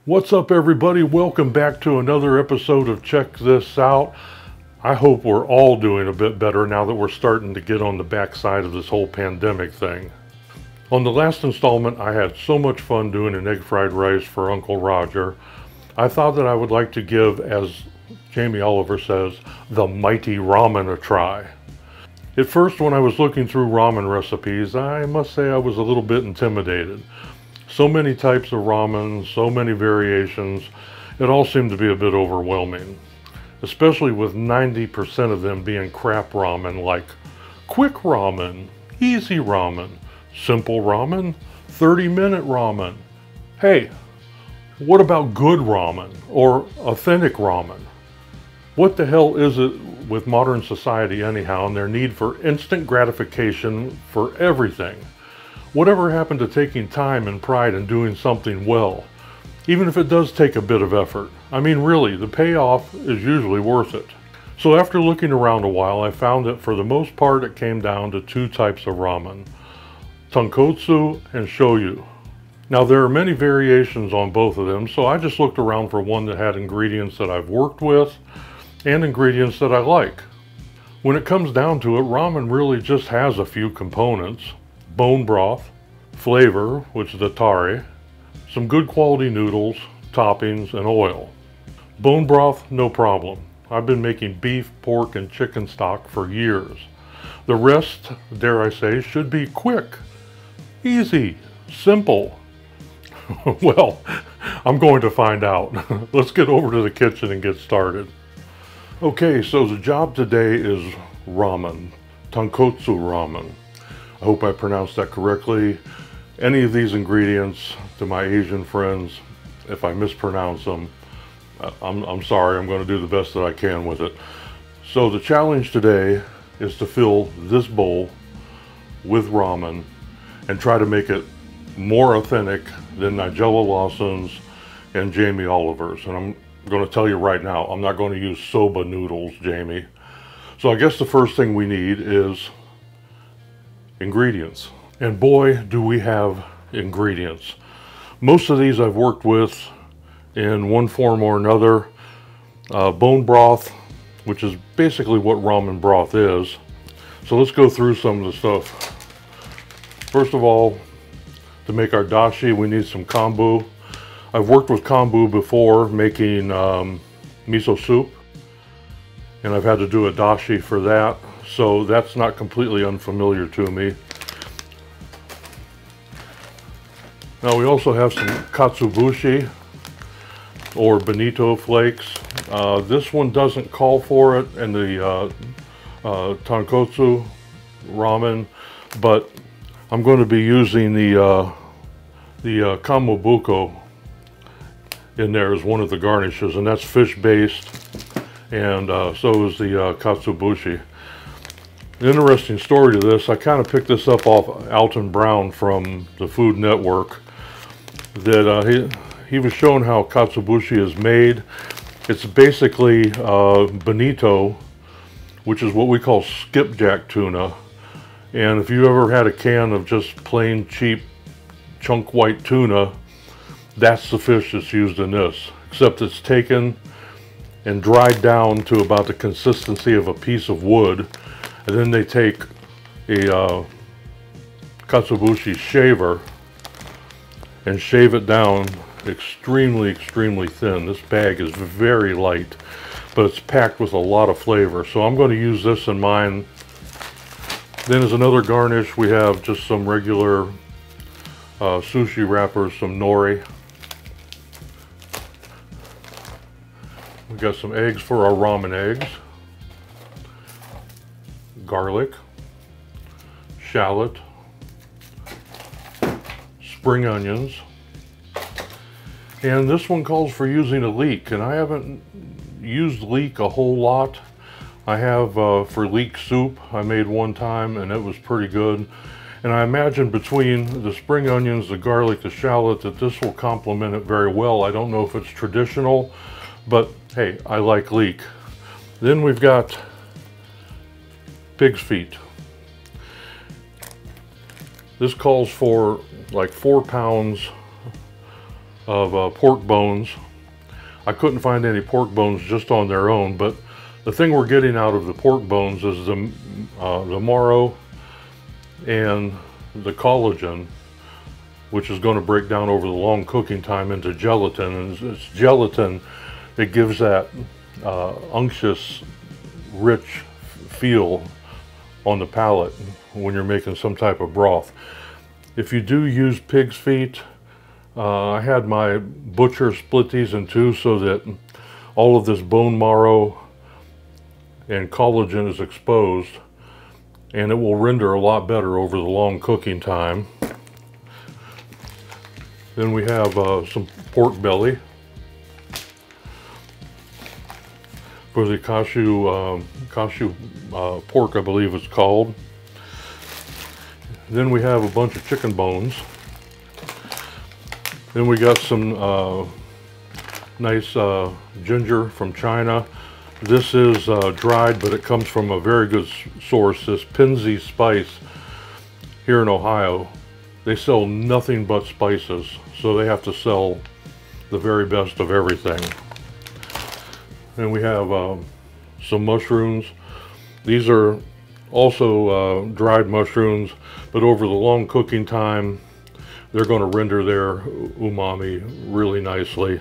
What's up, everybody? Welcome back to another episode of Check This Out. I hope we're all doing a bit better now that we're starting to get on the backside of this whole pandemic thing. On the last installment, I had so much fun doing an egg fried rice for Uncle Roger. I thought that I would like to give, as Jamie Oliver says, the mighty ramen a try. At first, when I was looking through ramen recipes, I must say I was a little bit intimidated. So many types of ramen, so many variations, it all seemed to be a bit overwhelming. Especially with 90% of them being crap ramen like quick ramen, easy ramen, simple ramen, 30-minute ramen. Hey, what about good ramen or authentic ramen? What the hell is it with modern society anyhow and their need for instant gratification for everything? Whatever happened to taking time and pride in doing something well, even if it does take a bit of effort? I mean, really, the payoff is usually worth it. So after looking around a while, I found that for the most part it came down to two types of ramen, tonkotsu and shoyu. Now there are many variations on both of them, so I just looked around for one that had ingredients that I've worked with and ingredients that I like. When it comes down to it, ramen really just has a few components: bone broth, flavor, which is the TARE, some good quality noodles, toppings, and oil. Bone broth, no problem. I've been making beef, pork, and chicken stock for years. The rest, dare I say, should be quick, easy, simple. Well, I'm going to find out. Let's get over to the kitchen and get started. Okay, so the job today is ramen, tonkotsu ramen. I hope I pronounced that correctly. Any of these ingredients, to my Asian friends, if I mispronounce them, I'm sorry. I'm going to do the best that I can with it. So the challenge today is to fill this bowl with ramen and try to make it more authentic than Nigella Lawson's and Jamie Oliver's. And I'm going to tell you right now, I'm not going to use soba noodles, Jamie. So I guess the first thing we need is ingredients. And boy, do we have ingredients. Most of these I've worked with in one form or another. Bone broth, which is basically what ramen broth is. So let's go through some of the stuff. First of all, to make our dashi, we need some kombu. I've worked with kombu before making miso soup, and I've had to do a dashi for that. So that's not completely unfamiliar to me. Now we also have some katsubushi or bonito flakes. This one doesn't call for it in the tonkotsu ramen, but I'm going to be using the kamaboko in there as one of the garnishes, and that's fish based, and so is the katsubushi. The interesting story to this, I kind of picked this up off Alton Brown from the Food Network, that he was showing how katsubushi is made. It's basically bonito, which is what we call skipjack tuna. And if you ever had a can of just plain cheap chunk white tuna, that's the fish that's used in this, except it's taken and dried down to about the consistency of a piece of wood. And then they take a katsubushi shaver and shave it down extremely, extremely thin. This bag is very light, but it's packed with a lot of flavor. So I'm going to use this in mine. Then as another garnish, we have just some regular sushi wrappers, some nori. We got some eggs for our ramen eggs. Garlic, shallot, spring onions, and this one calls for using a leek, and I haven't used leek a whole lot. I have for leek soup I made one time, and it was pretty good, and I imagine between the spring onions, the garlic, the shallot, that this will complement it very well. I don't know if it's traditional, but hey, I like leek. Then we've got pig's feet. This calls for like 4 pounds of pork bones. I couldn't find any pork bones just on their own, but the thing we're getting out of the pork bones is the marrow and the collagen, which is going to break down over the long cooking time into gelatin. And it's gelatin that gives that unctuous, rich feel on the palate when you're making some type of broth. If you do use pig's feet, I had my butcher split these in two so that all of this bone marrow and collagen is exposed, and it will render a lot better over the long cooking time. Then we have some pork belly for the CHASHU pork, I believe it's called. Then we have a bunch of chicken bones. Then we got some nice ginger from China. This is dried, but it comes from a very good source, this Pinzi spice here in Ohio. They sell nothing but spices, so they have to sell the very best of everything. Then we have some mushrooms. These are also dried mushrooms, but over the long cooking time, they're going to render their umami really nicely.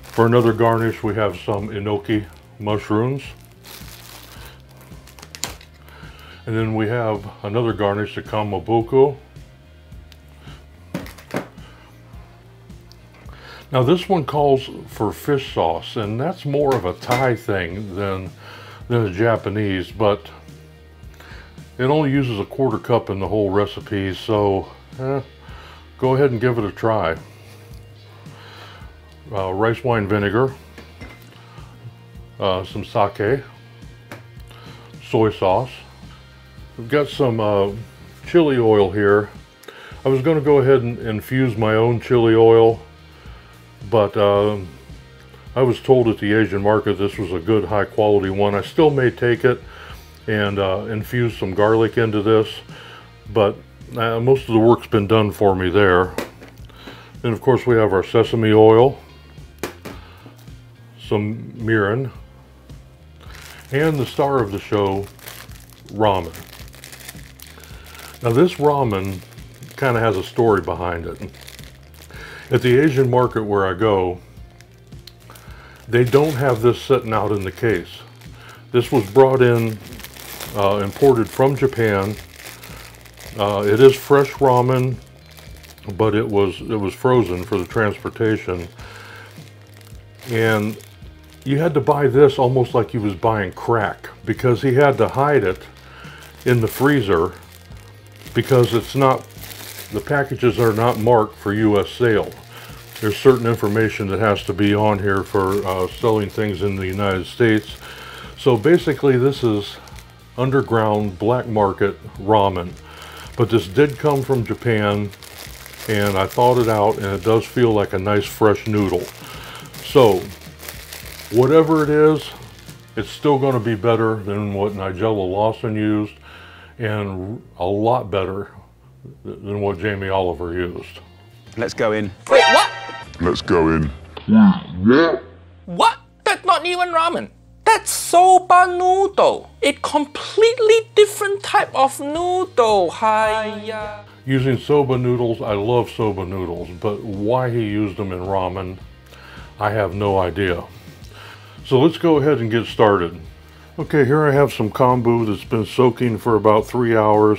For another garnish, we have some enoki mushrooms. And then we have another garnish, the kamaboko. Now this one calls for fish sauce, and that's more of a Thai thing than a Japanese, but it only uses a 1/4 cup in the whole recipe, so go ahead and give it a try. Rice wine vinegar, some sake, soy sauce. We've got some chili oil here. I was going to go ahead and infuse my own chili oil, but I was told at the Asian market this was a good high quality one. I still may take it and infuse some garlic into this, but most of the work's been done for me there. Then of course we have our sesame oil, some mirin, and the star of the show, ramen. Now this ramen kind of has a story behind it. At the Asian market where I go, they don't have this sitting out in the case. This was brought in, imported from Japan. It is fresh ramen, but it was frozen for the transportation. And you had to buy this almost like you was buying crack, because he had to hide it in the freezer because it's not, the packages are not marked for US sale. There's certain information that has to be on here for selling things in the United States. So basically this is underground black market ramen. But this did come from Japan, and I thawed it out, and it does feel like a nice fresh noodle. So whatever it is, it's still going to be better than what Nigella Lawson used, and a lot better than what Jamie Oliver used. Let's go in. Wait, what? Let's go in. What? That's not even ramen. That's soba noodle. A completely different type of noodle. Hiya. Using soba noodles, I love soba noodles, but why he used them in ramen, I have no idea. So let's go ahead and get started. Okay, here I have some kombu that's been soaking for about 3 hours.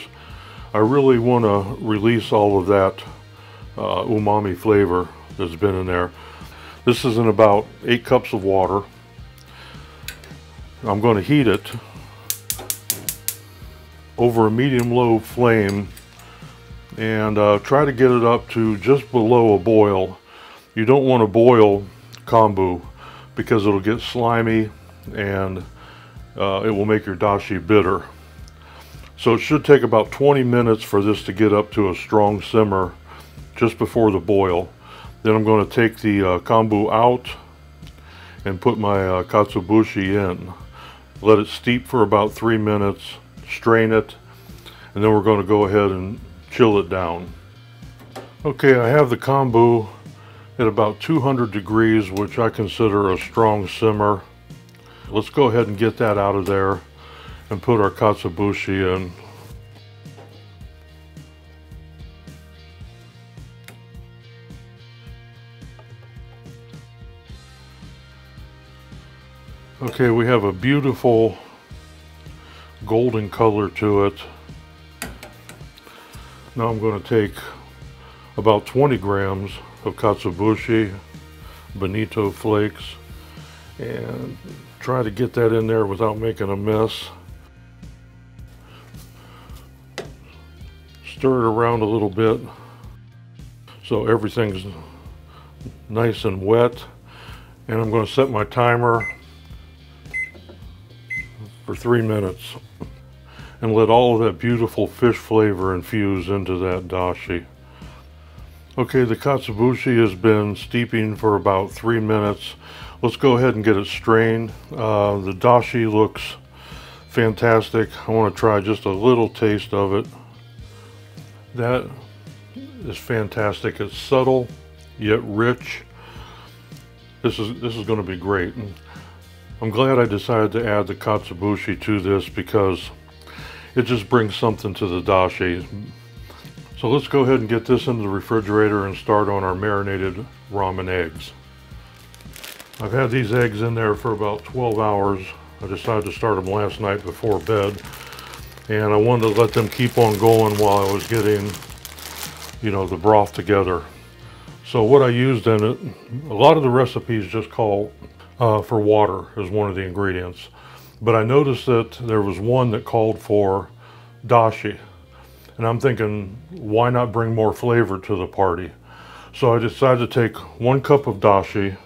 I really want to release all of that umami flavor that's been in there. This is in about 8 cups of water. I'm going to heat it over a medium-low flame and try to get it up to just below a boil. You don't want to boil kombu because it'll get slimy and it will make your dashi bitter. So it should take about 20 minutes for this to get up to a strong simmer just before the boil. Then I'm going to take the kombu out and put my katsuobushi in. Let it steep for about 3 minutes, strain it, and then we're going to go ahead and chill it down. Okay, I have the kombu at about 200 degrees, which I consider a strong simmer. Let's go ahead and get that out of there and put our katsuobushi in. Okay, we have a beautiful golden color to it. Now I'm going to take about 20 grams of katsuobushi, bonito flakes, and try to get that in there without making a mess. Stir it around a little bit so everything's nice and wet. And I'm going to set my timer for 3 minutes and let all of that beautiful fish flavor infuse into that dashi. Okay, the katsuobushi has been steeping for about 3 minutes. Let's go ahead and get it strained. The dashi looks fantastic. I want to try just a little taste of it. That is fantastic. It's subtle yet rich. This is going to be great. And I'm glad I decided to add the katsuobushi to this because it just brings something to the dashi. So let's go ahead and get this into the refrigerator and start on our marinated ramen eggs. I've had these eggs in there for about 12 hours. I decided to start them last night before bed, and I wanted to let them keep on going while I was getting, the broth together. So what I used in it, a lot of the recipes just call for water as one of the ingredients, but I noticed that there was one that called for dashi, and I'm thinking, why not bring more flavor to the party? So I decided to take 1 cup of dashi.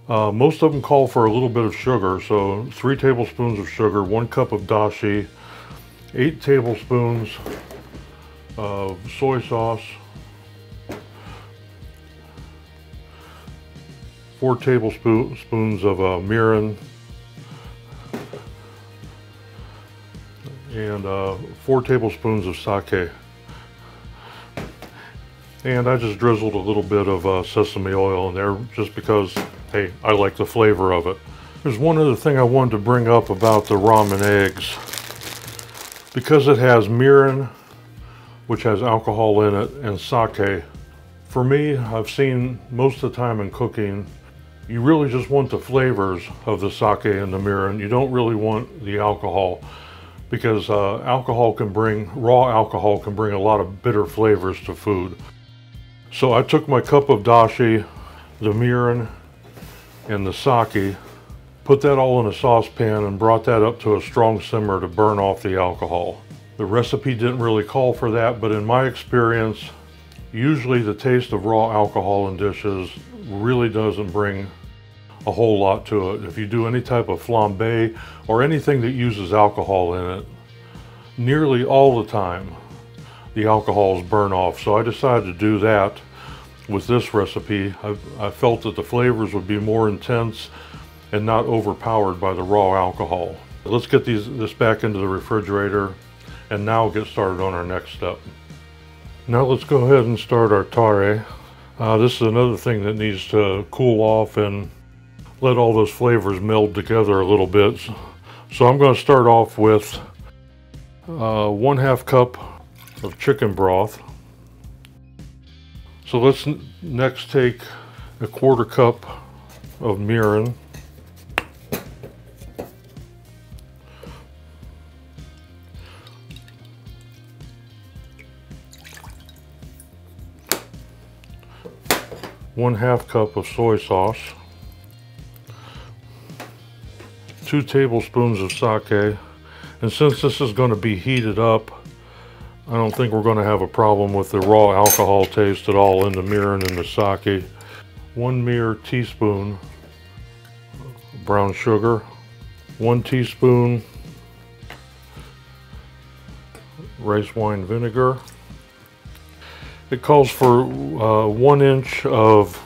Most of them call for a little bit of sugar, so 3 tablespoons of sugar, 1 cup of dashi, 8 tablespoons of soy sauce, 4 tablespoons of mirin, and 4 tablespoons of sake. And I just drizzled a little bit of sesame oil in there just because, hey, I like the flavor of it. There's one other thing I wanted to bring up about the ramen eggs. Because it has mirin, which has alcohol in it, and sake, for me, I've seen most of the time in cooking, you really just want the flavors of the sake and the mirin. You don't really want the alcohol, because raw alcohol can bring a lot of bitter flavors to food. So I took my cup of dashi, the mirin, and the sake, put that all in a saucepan and brought that up to a strong simmer to burn off the alcohol. The recipe didn't really call for that, but in my experience, usually the taste of raw alcohol in dishes really doesn't bring a whole lot to it. If you do any type of flambe or anything that uses alcohol in it, nearly all the time the alcohols burn off. So I decided to do that with this recipe. I felt that the flavors would be more intense and not overpowered by the raw alcohol. Let's get this back into the refrigerator and now get started on our next step. Now let's go ahead and start our tare. This is another thing that needs to cool off and let all those flavors meld together a little bit. So I'm going to start off with 1/2 cup of chicken broth. So let's next take 1/4 cup of mirin. One-half cup of soy sauce, 2 tablespoons of sake, and since this is going to be heated up, I don't think we're going to have a problem with the raw alcohol taste at all in the mirin and the sake. 1 mere teaspoon brown sugar, 1 teaspoon rice wine vinegar. It calls for 1 inch of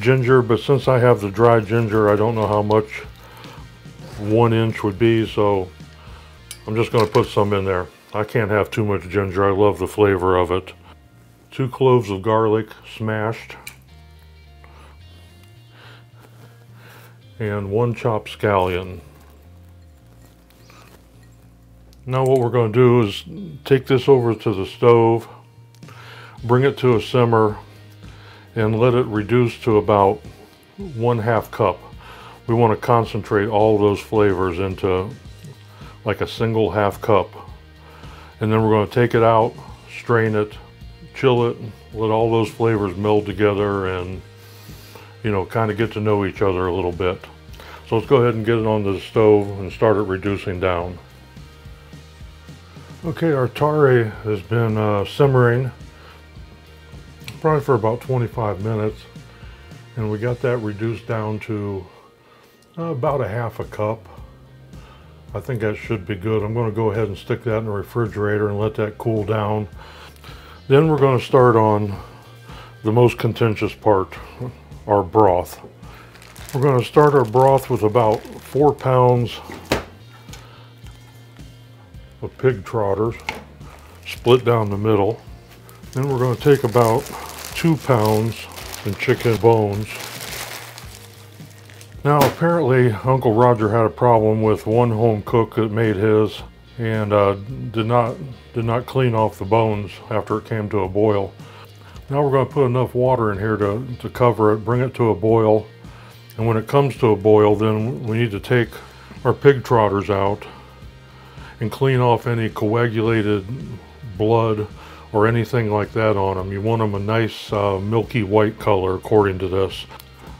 ginger, but since I have the dried ginger, I don't know how much 1 inch would be, so I'm just going to put some in there. I can't have too much ginger. I love the flavor of it. 2 cloves of garlic smashed, and 1 chopped scallion. Now what we're going to do is take this over to the stove, bring it to a simmer, and let it reduce to about 1/2 cup. We want to concentrate all those flavors into like a single 1/2 cup. And then we're going to take it out, strain it, chill it, let all those flavors meld together and, you know, kind of get to know each other a little bit. So let's go ahead and get it onto the stove and start it reducing down. Okay, our tare has been simmering probably for about 25 minutes, and we got that reduced down to about 1/2 cup. I think that should be good. I'm going to go ahead and stick that in the refrigerator and let that cool down. Then we're going to start on the most contentious part, our broth. We're going to start our broth with about 4 pounds of pig trotters, split down the middle. Then we're going to take about 2 pounds in chicken bones. Now apparently Uncle Roger had a problem with one home cook that made his and did not clean off the bones after it came to a boil. Now we're going to put enough water in here to cover it, bring it to a boil, and when it comes to a boil, then we need to take our pig trotters out and clean off any coagulated blood or anything like that on them. You want them a nice milky white color according to this.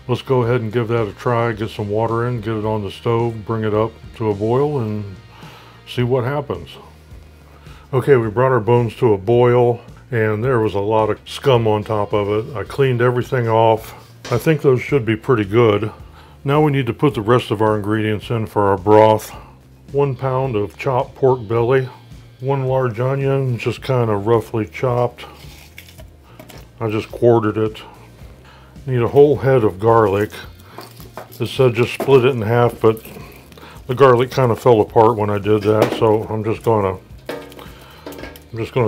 Let's go ahead and give that a try, get some water in, get it on the stove, bring it up to a boil and see what happens. Okay, we brought our bones to a boil and there was a lot of scum on top of it. I cleaned everything off. I think those should be pretty good. Now we need to put the rest of our ingredients in for our broth. 1 pound of chopped pork belly, 1 large onion, just kind of roughly chopped. I just quartered it. Need a whole head of garlic. It said just split it in half, but the garlic kind of fell apart when I did that, so I'm just gonna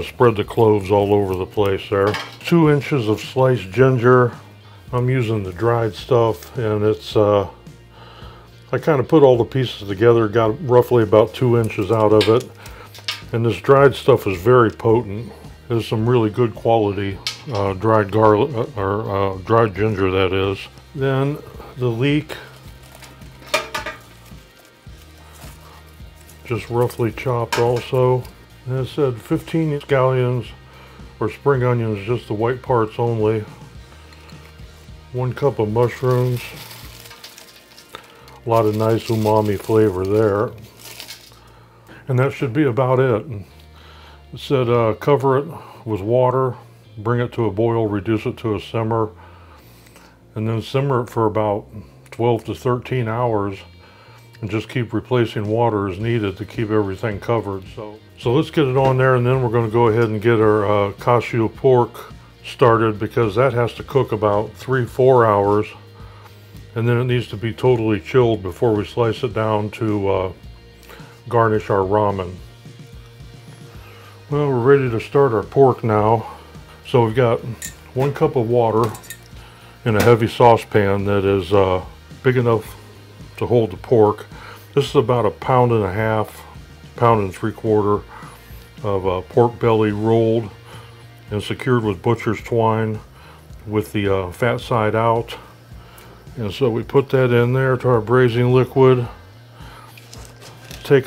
spread the cloves all over the place there. 2 inches of sliced ginger. I'm using the dried stuff, and it's I kind of put all the pieces together, got roughly about 2 inches out of it. And this dried stuff is very potent. There's some really good quality dried garlic, or dried ginger, that is. Then the leek, just roughly chopped also. And it said 15 scallions or spring onions, just the white parts only. 1 cup of mushrooms. A lot of nice umami flavor there. And that should be about it. It said cover it with water, bring it to a boil, reduce it to a simmer, and then simmer it for about 12 to 13 hours and just keep replacing water as needed to keep everything covered. So let's get it on there, and then we're going to go ahead and get our CHASHU pork started, because that has to cook about 3-4 hours, and then it needs to be totally chilled before we slice it down to garnish our ramen. Well, we're ready to start our pork now. So we've got 1 cup of water in a heavy saucepan that is big enough to hold the pork. This is about 1.5 pounds, 1 3/4 pounds of pork belly rolled and secured with butcher's twine with the fat side out. And so we put that in there to our braising liquid. Take